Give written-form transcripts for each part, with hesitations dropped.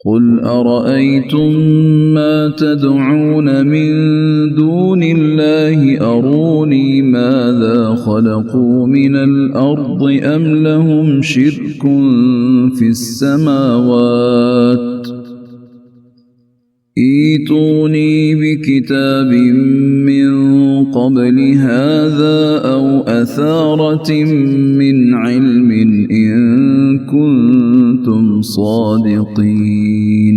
قل أرأيتم ما تدعون من دون الله أروني ماذا خلقوا من الأرض أم لهم شرك في السماوات ائتوني بكتاب من قبل هذا أو أثارة من علم إن كنتم صادقين।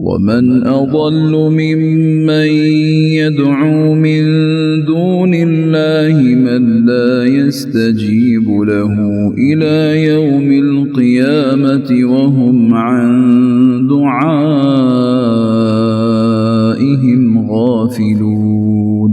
ومن أضل ممن يدعو من دون الله من لا يستجيب له إلى يوم القيامة وهم عن دعائهم غافلون।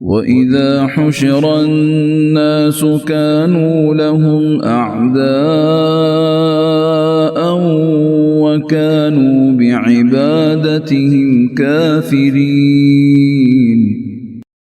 وَإِذَا حُشِرَ النَّاسُ كَانُوا لَهُمْ أَعْدَاءً وَكَانُوا بِعِبَادَتِهِمْ كَافِرِينَ।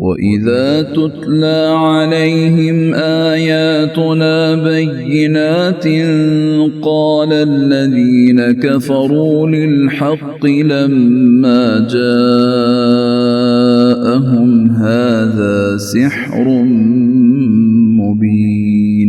وَإِذَا تُتْلَى عَلَيْهِمْ آيَاتُنَا بَيِّنَاتٍ قَالَ الَّذِينَ كَفَرُوا لِلْحَقِّ لَمَّا جَاءَهُمْ هَذَا سِحْرٌ مُبِينٌ।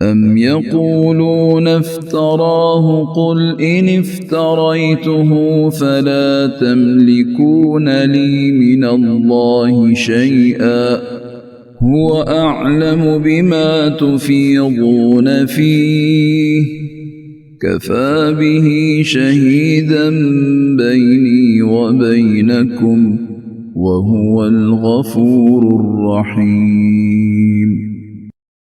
أَمْ يَقُولُونَ افْتَرَاهُ قُلْ إِنِ افْتَرَيْتُهُ فَلَا تَمْلِكُونَ لِي مِنَ اللَّهِ شَيْئًا هُوَ أَعْلَمُ بِمَا تُفِيضُونَ فِيهِ كَفَى بِهِ شَهِيدًا بَيْنِي وَبَيْنَكُمْ وَهُوَ الْغَفُورُ الرَّحِيمُ।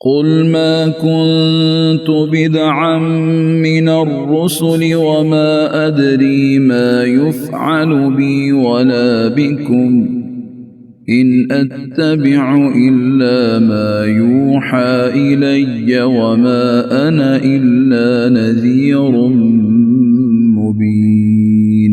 قُلْ مَا كُنْتُ بِدْعًا مِنَ الرُّسُلِ وَمَا أَدْرِي مَا يُفْعَلُ بِي وَلَا بِكُمْ إِنْ أَتَّبِعُ إِلَّا مَا يُوحَى إِلَيَّ وَمَا أَنَا إِلَّا نَذِيرٌ مُبِينٌ।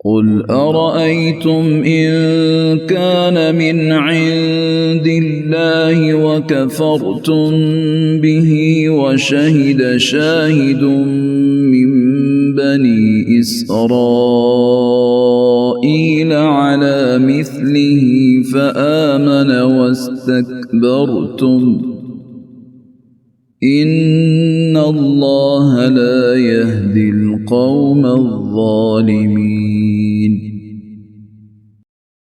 قل أرأيتم إن كان من عند الله وكفرتم به وشهد شاهد من بني إسرائيل على مثله فآمن واستكبرتم إن الله لا يهدي القوم الظالمين।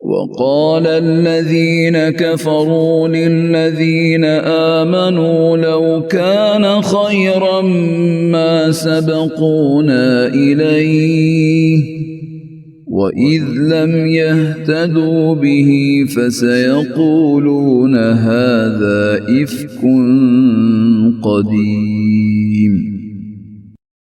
وقال الذين كفروا للذين آمنوا لو كان خيرا ما سبقونا إليه وإذ لم يهتدوا به فسيقولون هذا إفك قديم।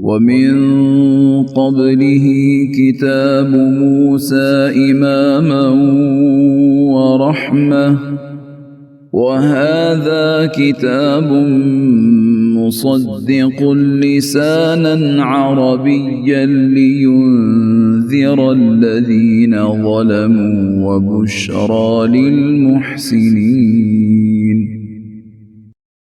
ومن قبله كتاب موسى إماما ورحمة وهذا كتاب مصدق لسانا عربيا لينذر الذين ظلموا وبشرى للمحسنين।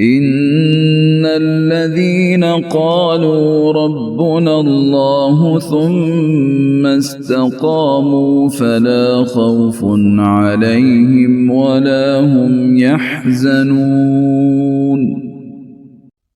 إن الذين قالوا ربنا الله ثم استقاموا فلا خوف عليهم ولا هم يحزنون।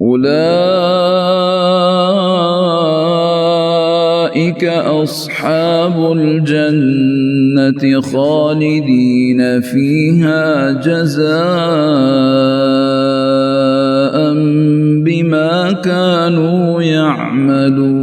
أولئك أصحاب الجنة خالدين فيها جزاء بما كانوا يعملون।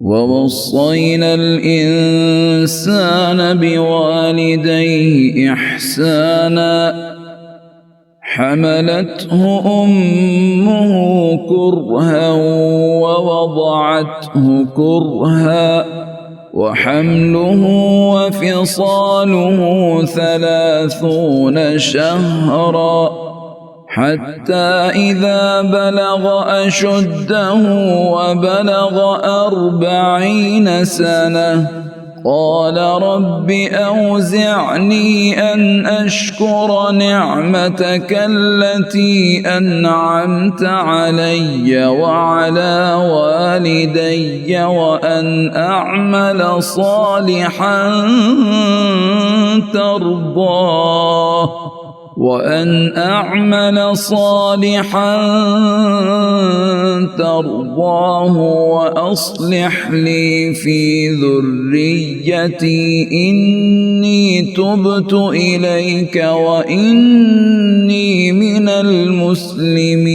ووصينا الإنسان بوالديه إحسانا حملته أمه كرها ووضعته كرها وحمله وفصاله 30 شهرا حتى إذا بلغ أشده وبلغ 40 سنة قال رب أوزعني أن أشكر نعمتك التي أنعمت علي وعلى والدي وأن أعمل صالحا ترضاه وأصلح لي في ذريتي إني تبت إليك وإني من المسلمين।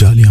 40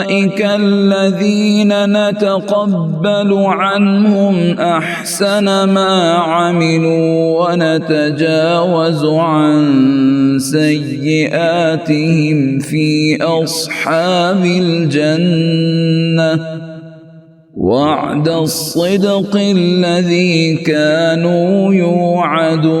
أولئك الذين نتقبل عنهم أحسن ما عملوا ونتجاوز عن سيئاتهم في أصحاب الجنة وعد الصدق الذي كانوا يوعدون।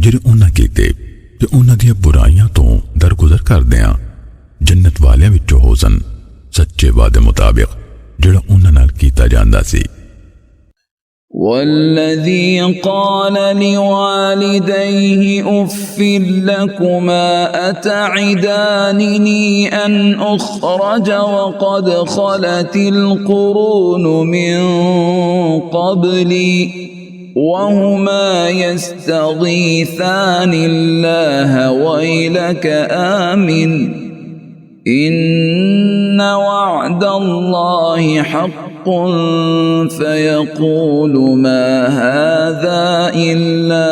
ਜਿਹੜੇ ਉਹਨਾਂ ਕੀਤੇ ਤੇ ਉਹਨਾਂ ਦੀਆਂ ਬੁਰਾਈਆਂ ਤੋਂ ਦਰਗੁਜ਼ਰ ਕਰਦੇ ਆ। ਜੰਨਤ ਵਾਲਿਆਂ ਵਿੱਚੋਂ ਹੋ ਸਨ ਸੱਚੇ ਵਾਅਦੇ ਮੁਤਾਬਿਕ ਜਿਹੜਾ ਉਹਨਾਂ ਨਾਲ ਕੀਤਾ ਜਾਂਦਾ ਸੀ। والذي قال لوالديه أف لكما أتعدانني أن أخرج وقد خلت القرون من قبلي وهما يستغيثان الله ويلك آمن إن وعد الله حق فيقول ما هذا إلا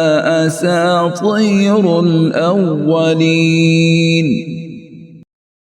أساطير الأولين।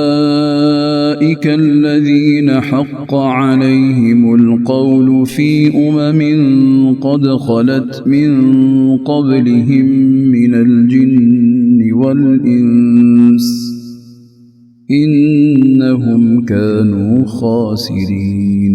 أولئك الذين حق عليهم القول في قد خلت من قبلهم من الجن والإنس إنهم كانوا خاسرين।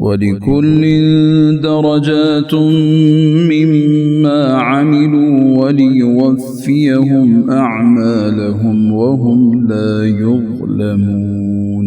وَلِكُلٍّ دَرَجَاتٌ مِّمَّا عَمِلُوا وَلِيُوَفِّيَهُمْ أَعْمَالَهُمْ وَهُمْ لَا يُظْلَمُونَ।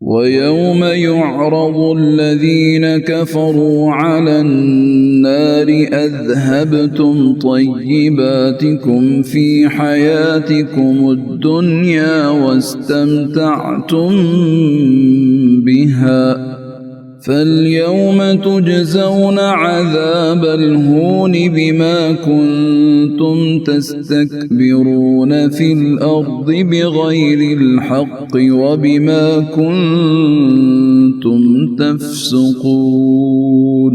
وَيَوْمَ يُعْرَضُ الَّذِينَ كَفَرُوا عَلَى النَّارِ أَذْهَبْتُمْ طَيِّبَاتِكُمْ فِي حَيَاتِكُمُ الدُّنْيَا وَاسْتَمْتَعْتُمْ بِهَا فَالْيَوْمَ تُجْزَوْنَ عَذَابَ الْهُونِ بِمَا كُنْتُمْ تَسْتَكْبِرُونَ فِي الْأَرْضِ بِغَيْرِ الْحَقِّ وَبِمَا كُنْتُمْ تَفْسُقُونَ।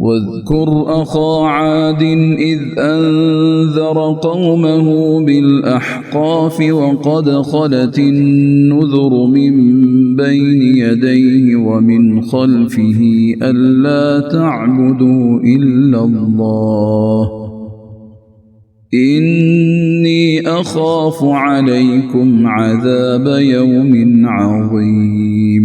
واذكر أخا عاد إذ أنذر قومه بالأحقاف وقد خلت النذر من بين يديه ومن خلفه ألا تعبدوا إلا الله إني أخاف عليكم عذاب يوم عظيم।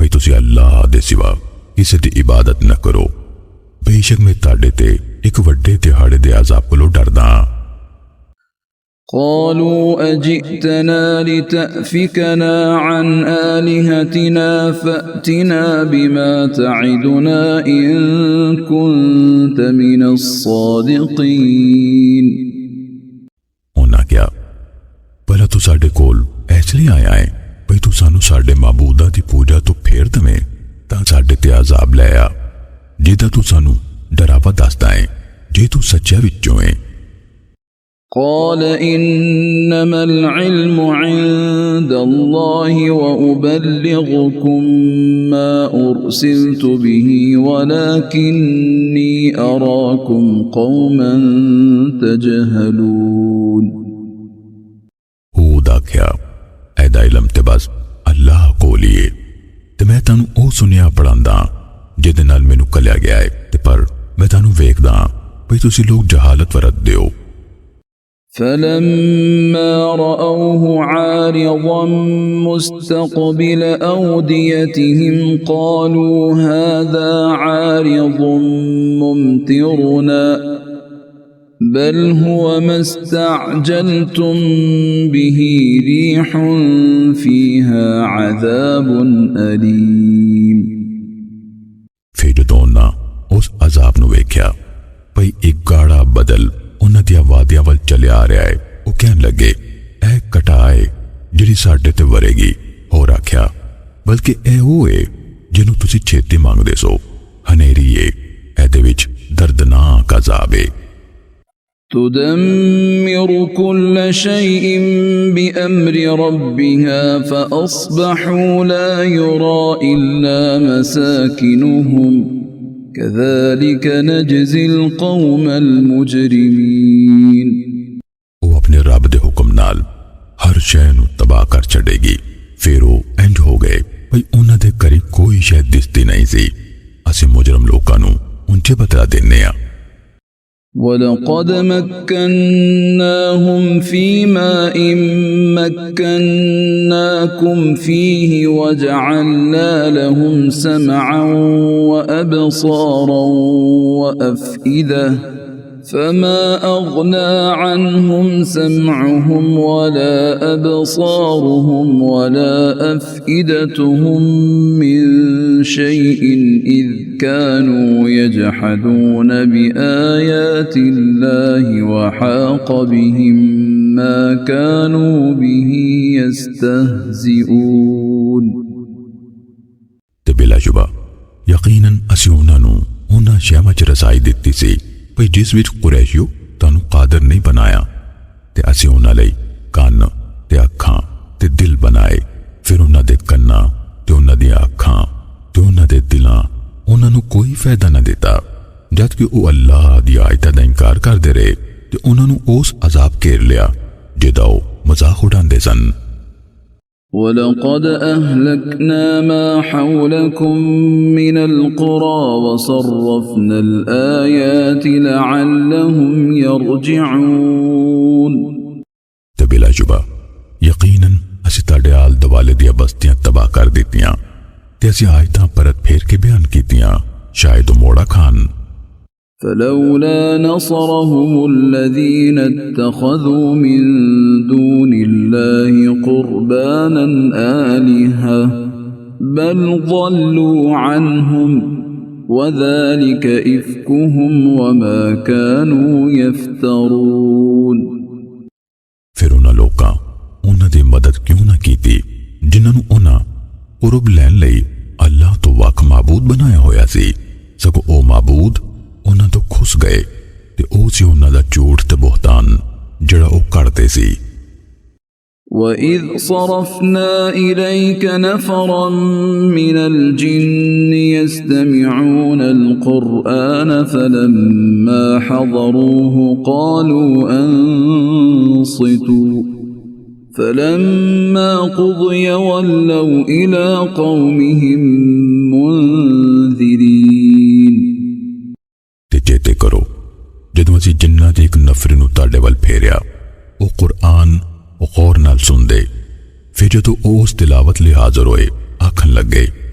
ਭਈ ਤੁਸੀਂ ਅੱਲਾਹ ਦੇ ਸਿਵਾ ਕਿਸੇ ਦੀ ਇਬਾਦਤ ਨਾ ਕਰੋ। ਬੇਸ਼ੱਕ ਮੈਂ ਤੁਹਾਡੇ ਤੇ ਇੱਕ ਵੱਡੇ ਦਿਹਾੜੇ ਦੇ ਅਜ਼ਾਬ ਕੋਲੋਂ ਡਰਦਾ ਹਾਂ। قالوا أجئتنا لتأفكنا عن آلهتنا فأتنا بما تعدنا إن كنت من الصادقين। ਉਹਨਾਂ ਕਿਹਾ ਭਲਾ ਤੂੰ ਸਾਡੇ ਕੋਲ ਇਸ ਲਈ ਆਇਆ ਹੈ ਭਈ ਤੂੰ ਸਾਨੂੰ ਸਾਡੇ ਮਾਬੂਦਾਂ ਦੀ ਪੂਜਾ ਤੋਂ ਫੇਰ ਦਵੇਂ ਤਾਂ ਸਾਡੇ ਤੇ ਅਜ਼ਾਬ ਲੈ ਆ ਜਿਹਦਾ ਤੂੰ ਸਾਨੂੰ ਡਰਾਵਾ ਦੱਸਦਾ ਹੈ ਜੇ ਤੂੰ ਸੱਚਾ ਵਿੱਚੋਂ ਹੈ। قال إنما العلم عند الله وأبلغكم ما أرسلت به ولكني أراكم قوما تجهلون। ਹੂਦ ਆਖਿਆ ਐਦਾ ਇਲਮ ਤੇ ਬਸ ਅੱਲਾਹ ਕੋਲ ਹੀ ਹੈ ਤੇ ਮੈਂ ਤੁਹਾਨੂੰ ਉਹ ਸੁਨਿਆ ਪੜਾਂਦਾ ਜਿਹਦੇ ਨਾਲ ਮੈਨੂੰ ਕਲਿਆ ਗਿਆ ਹੈ ਤੇ ਪਰ ਮੈਂ ਤੁਹਾਨੂੰ ਵੇਖਦਾ ਭਈ ਤੁਸੀਂ ਲੋਕ ਜਹਾਲਤ ਵਰਤਦੇ ਹੋ। فلما رأوه عارضا مستقبل أوديتهم قالوا هذا عارض ممطرنا بل هو ما استعجلتم به ريح فيها عذاب أليم۔ ਫਿਰ ਜਦੋਂ ਉਹਨਾਂ ਉਸ ਅਜ਼ਾਬ ਨੂੰ ਵੇਖਿਆ ਭਈ ਇੱਕ ਗਾੜਾ ਬਦਲ ਉਹਨਾਂ ਦੀਆਂ ਵਾਦੀਆਂ ਵੱਲ ਚੱਲਿਆ ਆ ਰਿਹਾ ਹੈ ਉਹ ਕਹਿਣ ਲੱਗੇ ਇਹ ਘਟਾ ਹੈ ਜਿਹੜੀ ਸਾਡੇ ਤੇ ਵਰੇਗੀ। ਹੋਰ ਆਖਿਆ ਬਲਕਿ ਇਹ ਉਹ ਹੈ ਜਿਹਨੂੰ ਤੁਸੀਂ ਛੇਤੀ ਮੰਗਦੇ ਸੋ ਹਨੇਰੀ ਹੈ ਇਹਦੇ ਵਿੱਚ ਦਰਦਨਾਕ ਅਜ਼ਾਬ ਹੈ। تدمر كل شيء بأمر ربها فأصبحوا لا يرى إلا مساكنهم كذلك نجزي القوم المجرمين۔ ਉਹ ਆਪਣੇ ਰੱਬ ਦੇ ਹੁਕਮ ਨਾਲ ਹਰ ਸ਼ੈ ਨੂੰ ਤਬਾਹ ਕਰ ਛੱਡੇਗੀ। ਫਿਰ ਉਹ ਇੰਜ ਹੋ ਗਏ ਭਈ ਉਹਨਾਂ ਦੇ ਕਰੀਬ ਕੋਈ ਸ਼ੈ ਦਿਸਦੀ ਨਹੀਂ ਸੀ। ਅਸੀਂ ਮੁਜਰਮ ਲੋਕਾਂ ਨੂੰ ਉਂਚੇ ਬਦਲਾ ਦਿੰਨੇ ਆ। وَلَقَدْ مَكَّنَّاهُمْ فِي مَاءٍ مَكَّنَّاكُمْ فِيهِ وَجَعَلْنَا لَهُمْ سَمْعًا وَأَبْصَارًا وَأَفْئِدَةً فَمَا أَغْنَى عَنْهُمْ سَمْعُهُمْ وَلَا أَبْصَارُهُمْ وَلَا أَفْئِدَتُهُمْ مِنْ شَيْءٍ إِذْ كَانُوا يَجْحَدُونَ بِآيَاتِ اللَّهِ وَحَاقَ بِهِمْ مَا كَانُوا بِهِ يَسْتَهْزِئُونَ۔ ਤੇ ਬਿਲਾਸ਼ੁਬਾ ਯਕੀਨਨ ਅਸੀਂ ਉਹਨਾਂ ਨੂੰ ਉਹਨਾਂ ਸ਼ੈਵਾਂ 'ਚ ਰਸਾਈ ਦਿੱਤੀ ਸੀ ਭਈ ਜਿਸ ਵਿੱਚ ਕੁਰੈਸ਼ੀਓ ਤੁਹਾਨੂੰ ਕਾਦਰ ਨਹੀਂ ਬਣਾਇਆ ਤੇ ਅਸੀਂ ਉਹਨਾਂ ਲਈ ਕੰਨ ਤੇ ਅੱਖਾਂ ਤੇ ਦਿਲ ਬਣਾਏ। ਫਿਰ ਉਹਨਾਂ ਦੇ ਕੰਨਾਂ ਤੇ ਉਹਨਾਂ ਦੀਆਂ ਅੱਖਾਂ ਤੇ ਉਹਨਾਂ ਦੇ ਦਿਲਾਂ ਉਹਨਾਂ ਨੂੰ ਕੋਈ ਫਾਇਦਾ ਨਾ ਦਿੱਤਾ ਜਦ ਕਿ ਉਹ ਅੱਲਾਹ ਦੀ ਆਇਤਾਂ ਦਾ ਇਨਕਾਰ ਕਰਦੇ ਰਹੇ ਤੇ ਉਹਨਾਂ ਨੂੰ ਉਸ ਅਜ਼ਾਬ ਘੇਰ ਲਿਆ ਜਿਹਦਾ ਉਹ ਮਜ਼ਾਕ ਉਡਾਉਂਦੇ ਸਨ। وَلَقَدْ أَهْلَكْنَا مَا حَوْلَكُمْ مِنَ الْقُرَى وَصَرَّفْنَا الْآيَاتِ لَعَلَّهُمْ يَرْجِعُونَ۔ ਤੇ ਬਿਲਾਸ਼ੁਬਾ ਯਕੀਨਨ ਅਸੀਂ ਤੁਹਾਡੇ ਆਲ ਦੁਆਲੇ ਦੀਆਂ ਬਸਤੀਆਂ ਤਬਾਹ ਕਰ ਦਿੱਤੀਆਂ ਤੇ ਅਸੀਂ ਆਇਤਾਂ ਪਰਤ ਫੇਰ ਕੇ ਬਿਆਨ ਕੀਤੀਆਂ ਸ਼ਾਇਦ ਉਹ ਮੋੜਾ ਖਾਨ। فلولا نصرهم الذين اتخذوا من دون الله قربانا آلهة بل ضلوا عنهم وذلك إفكهم وما كانوا يفترون۔ ਫਿਰ ਉਹਨਾਂ ਲੋਕਾਂ ਉਹਨਾਂ ਦੀ ਮਦਦ ਕਿਉਂ ਨਾ ਕੀਤੀ ਜਿਨ੍ਹਾਂ ਨੂੰ ਉਹਨਾਂ ਕੁਰਬ ਲੈਣ ਲਈ ਅੱਲਾਹ ਤੋਂ ਵੱਖ ਮਾਬੂਦ ਬਣਾਇਆ ਹੋਇਆ ਸੀ ਸਗੋਂ ਉਹ ਮਾਬੂਦ ਉਹਨਾਂ ਤੋਂ ਖੁਸ ਗਏ ਤੇ ਉਹ ਸੀ ਉਹਨਾਂ ਦਾ ਝੂਠ ਤੇ ਬੋਹਤਾਨ ਜਿਹੜਾ ਉਹ ਕਰਦੇ ਸੀ। وَإِذْ صَرَفْنَا إِلَيْكَ نَفَرًا مِنَ الْجِنِّ يَسْتَمِعُونَ الْقُرْآنَ فَلَمَّا حَضَرُوهُ قَالُوا أَنصِتُوا فَلَمَّا قُضِيَ وَلَّوْا إِلَى قَوْمِهِمْ مُنذِرِينَ۔ ਤੇ ਚੇਤੇ ਕਰੋ ਜਦੋਂ ਅਸੀਂ ਜਿੰਨਾਂ ਦੇ ਇੱਕ ਨਫਰ ਨੂੰ ਤੁਹਾਡੇ ਵੱਲ ਫੇਰਿਆ ਉਹ ਕੁਰਾਨ ਉਹ ਗੌਰ ਨਾਲ ਸੁਣਦੇ ਫਿਰ ਜਦੋਂ ਉਹ ਉਸ ਤਿਲਾਵਤ ਲਈ ਹਾਜ਼ਰ ਹੋਏ ਆਖਣ ਲੱਗੇ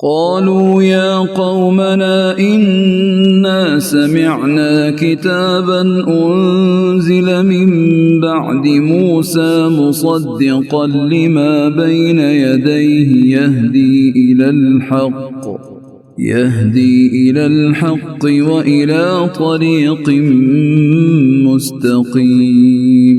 قالوا يا قومنا إنا سمعنا كتابا أنزل من بعد موسى مصدقا لما بين يديه يهدي إلى الحق وإلى طريق مستقيم।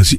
ਅਸੀਂ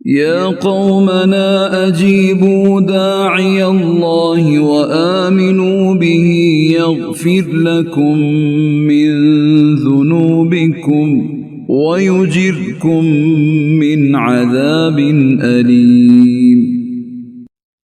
يا قومنا أجيبوا داعي الله وآمنوا به يغفر لكم من ذنوبكم ويجركم من عذاب أليم।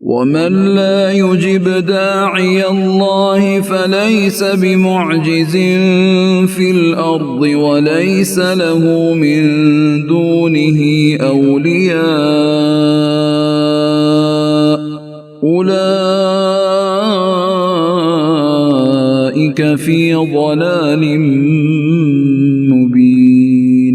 ومن لا يجب داعي الله فليس بمعجز في الأرض وليس له من دونه أولياء أولئك في ضلال مبين।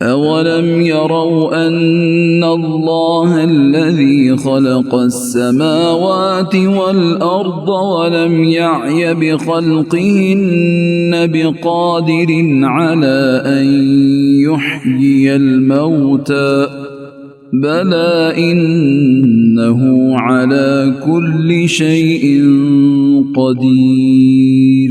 أولم يروا أن الله الذي خلق السماوات والأرض ولم يعي بخلقهن بقادر على أن يحيي الموتى بلى إنه على كل شيء قدير।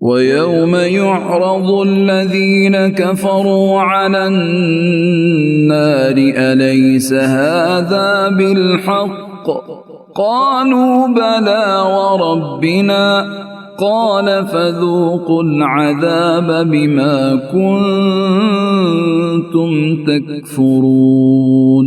وَيَوْمَ يُعْرَضُ الَّذِينَ كَفَرُوا عَلَى النَّارِ أَلَيْسَ هَذَا بِالْحَقِّ قَالُوا بَلَى وَرَبِّنَا قَالَ فَذُوقُوا الْعَذَابَ بِمَا كُنتُمْ تَكْفُرُونَ।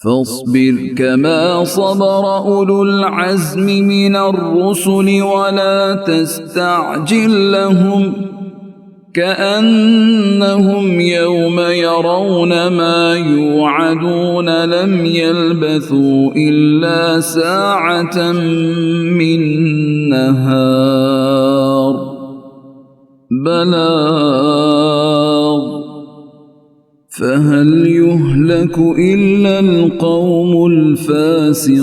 فاصبر كما صبر أولو العزم من الرسل ولا تستعجل لهم كأنهم يوم يرون ما يوعدون لم يلبثوا إلا ساعة من نهار بلاغ فهل يهلك إلا القوم الفاسقون।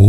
ਉਹ